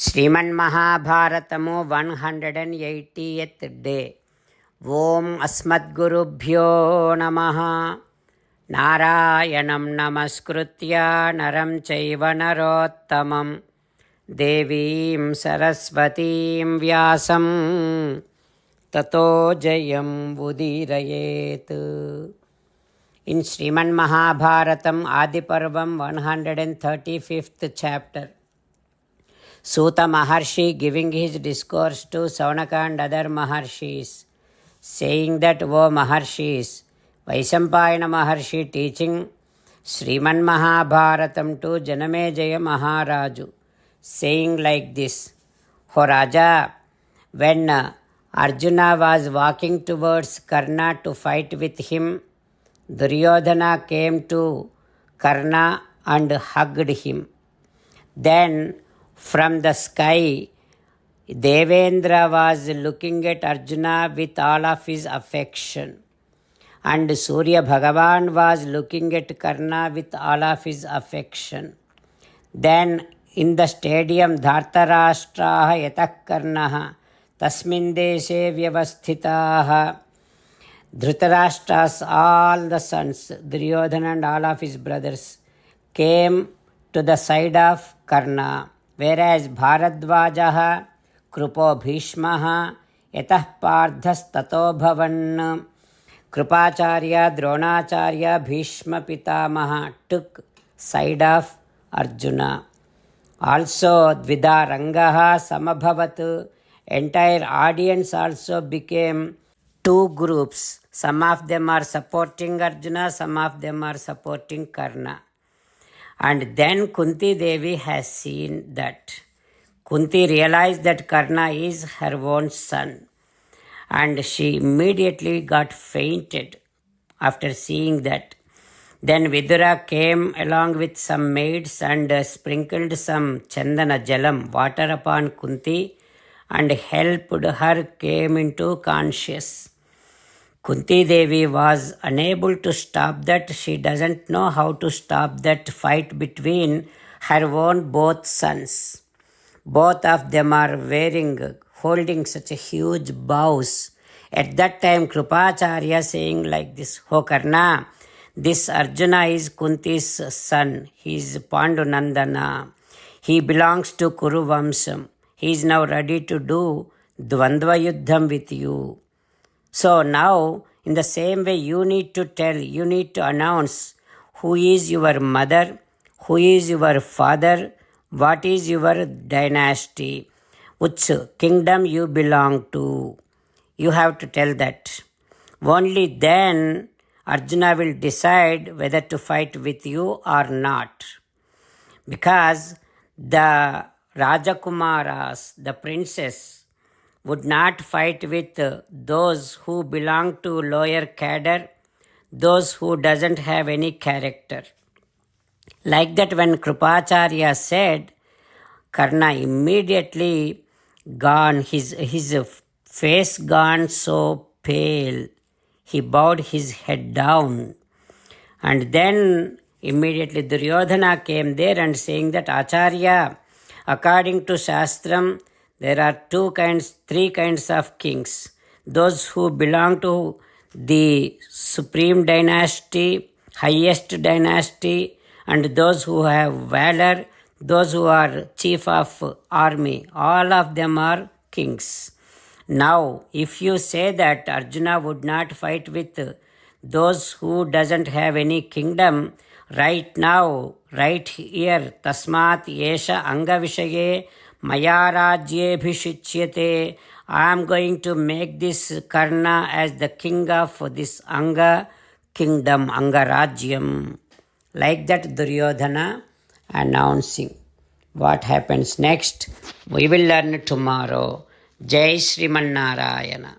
శ్రీమన్మహాభారతము 180th day. ఓం అస్మద్గురుభ్యో నమః. నారాయణం నమస్కృత్య నరం చైవ నరోత్తమం దేవీం సరస్వతీం వ్యాసం తతో జయం ఉదీరయేత్. In Srimanmahabharatam Adiparvam 135th chapter. Suta Maharshi giving his discourse to Saunaka and other Maharshis, saying that, O Maharshis, Vaisampayana Maharshi teaching Sriman Mahabharatam to Janamejaya Maharaju, saying like this: O Raja, when Arjuna was walking towards Karna to fight with him, Duryodhana came to Karna and hugged him. Then from the sky, Devendra was looking at Arjuna with all of his affection, and Surya Bhagavan was looking at Karna with all of his affection. Then in the stadium, Dhartarashtraha yatah Karnaha tasmin deshe vyavasthitaha. Dhritarashtra's all the sons, Duryodhana and all of his brothers, came to the side of Karna, whereas Bharadvajaha, Krupo Bhishmaha, Yatah Pardhas Tato Bhavan. Krupacharya, Dronacharya, Bhishma Pitamaha took side of Arjuna. Also Dvidarangaha Samabhavat. Entire audience also became two groups. Some of them are supporting Arjuna, some of them are supporting Karna. And then Kunti Devi has seen that. Kunti realized that Karna is her own son, and she immediately got fainted after seeing that. Then Vidura came along with some maids and sprinkled some chandana jalam, water upon Kunti, and helped her came into conscious. Kunti Devi was unable to stop that. She doesn't know how to stop that fight between her own both sons. Both of them are holding such a huge bows. At that time, Krupacharya saying like this: O Karna, this Arjuna is Kunti's son. He is Pandunandana. He belongs to Kuru Vamsam. He is now ready to do Dvandva Yuddham with you. So now, in the same way, you need to announce who is your mother, who is your father, what is your dynasty, which kingdom you belong to. You have to tell that. Only then Arjuna will decide whether to fight with you or not. Because the Rajakumaras, the princes, would not fight with those who belong to lower cadre, those who doesn't have any character. Like that, when Krupacharya said, Karna immediately gone, his face gone so pale. He bowed his head down. And then immediately Duryodhana came there and saying that, Acharya, according to Shastram, there are three kinds of kings. Those who belong to the supreme dynasty, highest dynasty, and those who have valor, those who are chief of army. All of them are kings. Now, if you say that Arjuna would not fight with those who doesn't have any kingdom, right now, right here, tasmat yesha anga vishaye Maya Rajyebhishicyate, I am going to make this Karna as the king of this Anga kingdom, Anga Rajyam. Like that, Duryodhana announcing. What happens next, we will learn tomorrow. Jai Shriman Narayana.